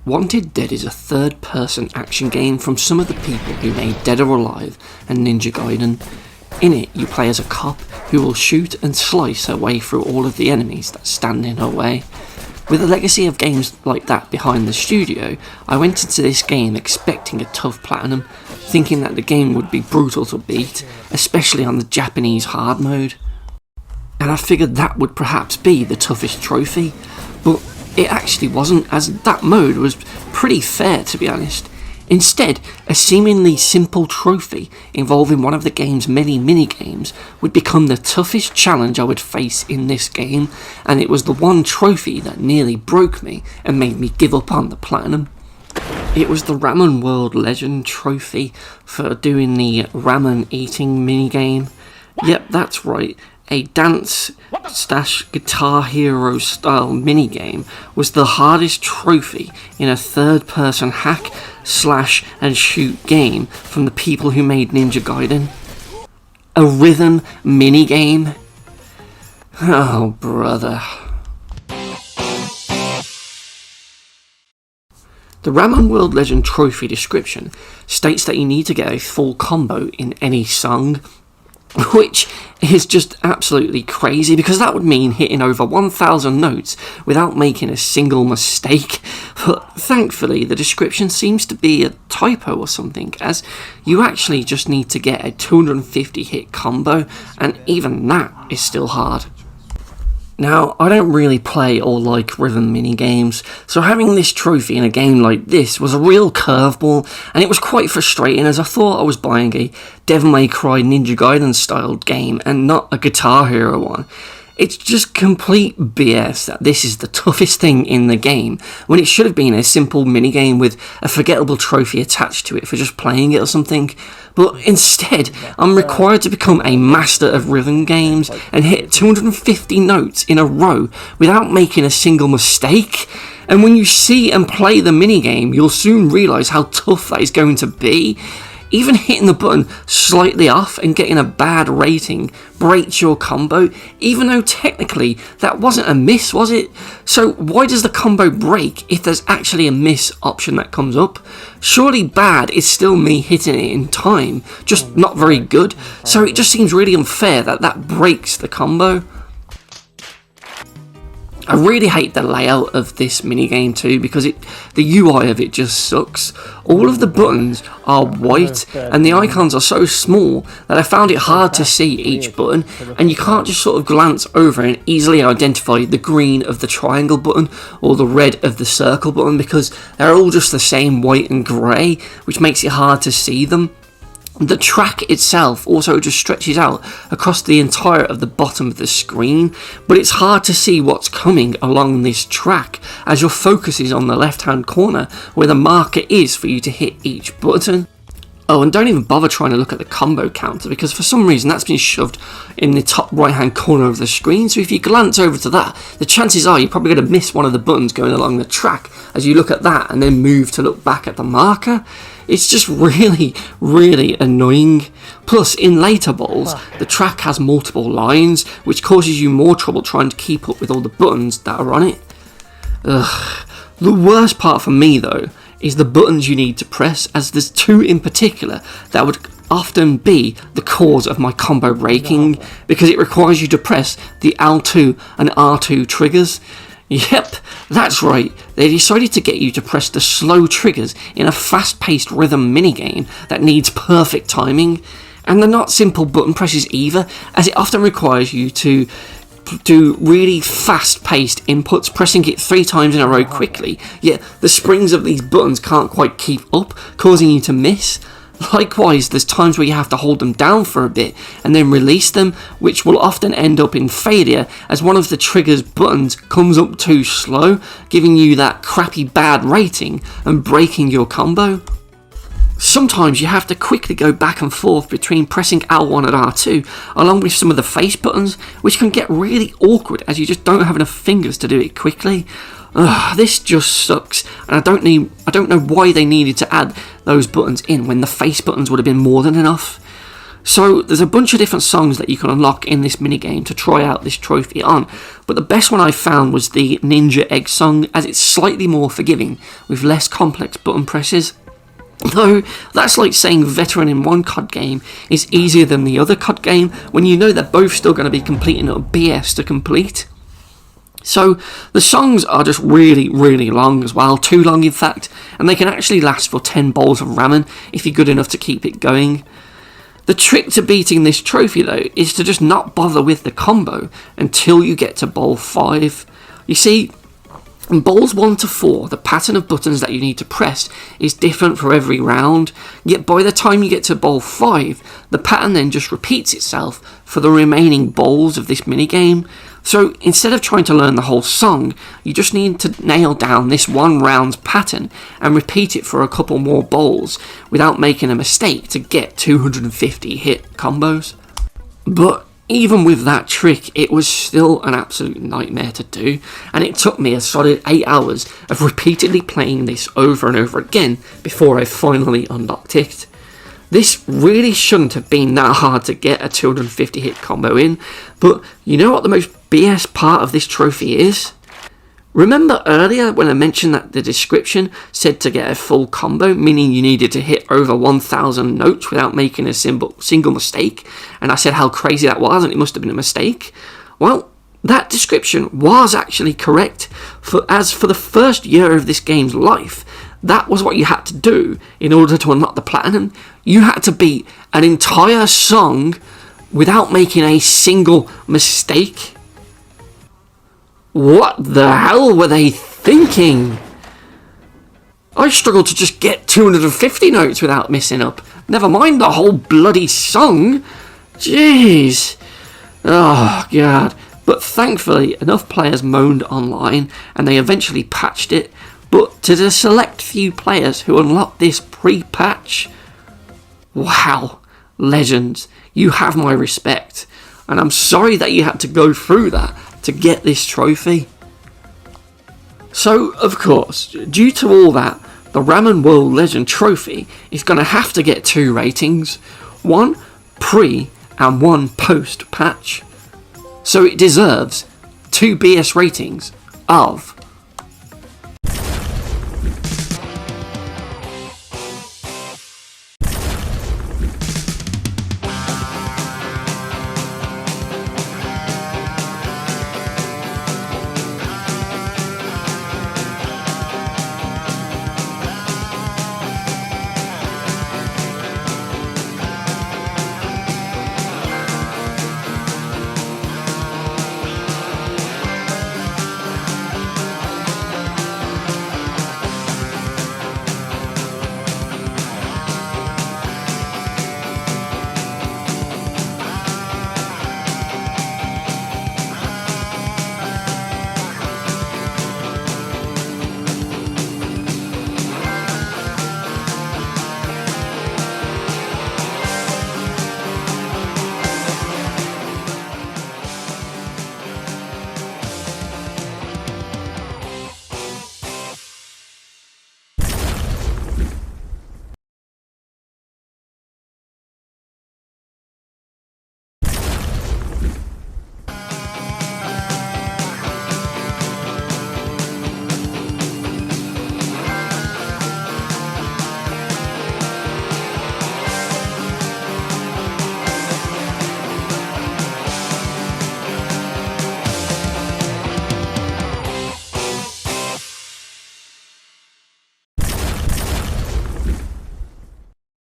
Wanted Dead is a third-person action game from some of the people who made Dead or Alive and Ninja Gaiden. In it, you play as a cop who will shoot and slice her way through all of the enemies that stand in her way. With a legacy of games like that behind the studio, I went into this game expecting a tough platinum, thinking that the game would be brutal to beat, especially on the Japanese hard mode. And I figured that would perhaps be the toughest trophy, but it actually wasn't, as that mode was pretty fair, to be honest. Instead, a seemingly simple trophy involving one of the game's many mini-games would become the toughest challenge I would face in this game, and it was the one trophy that nearly broke me and made me give up on the platinum. It was the Ramen World Legend trophy for doing the ramen eating mini-game. Yep, that's right. A dance/Guitar Hero style minigame was the hardest trophy in a third-person hack, slash and shoot game from the people who made Ninja Gaiden. A rhythm minigame? Oh, brother. The Ramen World Legend trophy description states that you need to get a full combo in any song, which is just absolutely crazy, because that would mean hitting over 1,000 notes without making a single mistake. But thankfully, the description seems to be a typo or something, as you actually just need to get a 250 hit combo, and even that is still hard. Now, I don't really play or like rhythm mini-games, so having this trophy in a game like this was a real curveball, and it was quite frustrating, as I thought I was buying a Devil May Cry Ninja Gaiden styled game and not a Guitar Hero one. It's just complete BS that this is the toughest thing in the game, when it should have been a simple minigame with a forgettable trophy attached to it for just playing it or something. But instead, I'm required to become a master of rhythm games and hit 250 notes in a row without making a single mistake. And when you see and play the minigame, you'll soon realise how tough that is going to be. Even hitting the button slightly off and getting a bad rating breaks your combo, even though technically that wasn't a miss, was it? So why does the combo break if there's actually a miss option that comes up? Surely bad is still me hitting it in time, just not very good, so it just seems really unfair that that breaks the combo. I really hate the layout of this minigame too, because the UI of it just sucks. All of the buttons are white and the icons are so small that I found it hard to see each button, and you can't just sort of glance over and easily identify the green of the triangle button or the red of the circle button, because they're all just the same white and grey, which makes it hard to see them. The track itself also just stretches out across the entire of the bottom of the screen, but it's hard to see what's coming along this track, as your focus is on the left hand corner where the marker is for you to hit each button. Oh, and don't even bother trying to look at the combo counter, because for some reason that's been shoved in the top right hand corner of the screen, so if you glance over to that, the chances are you're probably going to miss one of the buttons going along the track as you look at that and then move to look back at the marker. It's just really, really annoying. Plus, in later bowls, the track has multiple lines, which causes you more trouble trying to keep up with all the buttons that are on it. Ugh. The worst part for me, though, is the buttons you need to press, as there's two in particular that would often be the cause of my combo breaking, because it requires you to press the L2 and R2 triggers. Yep, that's right, they decided to get you to press the slow triggers in a fast-paced rhythm minigame that needs perfect timing, and they're not simple button presses either, as it often requires you to do really fast-paced inputs, pressing it 3 times in a row quickly, yet the springs of these buttons can't quite keep up, causing you to miss. Likewise, there's times where you have to hold them down for a bit and then release them, which will often end up in failure as one of the trigger's buttons comes up too slow, giving you that crappy bad rating and breaking your combo. Sometimes you have to quickly go back and forth between pressing L1 and R2 along with some of the face buttons, which can get really awkward as you just don't have enough fingers to do it quickly. Ugh, this just sucks, and I don't know why they needed to add those buttons in when the face buttons would have been more than enough. So there's a bunch of different songs that you can unlock in this minigame to try out this trophy on, but the best one I found was the Ninja Egg song, as it's slightly more forgiving with less complex button presses. Though that's like saying veteran in one COD game is easier than the other COD game when you know they're both still going to be completing a BS to complete. So the songs are just really, really long as well, too long in fact, and they can actually last for 10 bowls of ramen if you're good enough to keep it going. The trick to beating this trophy though is to just not bother with the combo until you get to bowl 5. You see, in bowls 1 to 4, the pattern of buttons that you need to press is different for every round, yet by the time you get to bowl 5, the pattern then just repeats itself for the remaining bowls of this minigame. So instead of trying to learn the whole song, you just need to nail down this one round's pattern and repeat it for a couple more bowls without making a mistake to get 250 hit combos. But even with that trick, it was still an absolute nightmare to do, and it took me a solid 8 hours of repeatedly playing this over and over again before I finally unlocked it. This really shouldn't have been that hard to get a 250 hit combo in, but you know what the most BS part of this trophy is? Remember earlier when I mentioned that the description said to get a full combo, meaning you needed to hit over 1,000 notes without making a single mistake, and I said how crazy that was and it must have been a mistake? Well, that description was actually correct, as for the first year of this game's life, that was what you had to do in order to unlock the platinum. You had to beat an entire song without making a single mistake. What the hell were they thinking? I struggled to just get 250 notes without messing up. Never mind the whole bloody song. Jeez. Oh, God. But thankfully, enough players moaned online, and they eventually patched it. But to the select few players who unlocked this pre-patch, wow, legends, you have my respect. And I'm sorry that you had to go through that to get this trophy. So, of course, due to all that, the Ramen World Legend trophy is going to have to get 2 ratings, one pre and one post patch. So it deserves 2 BS ratings of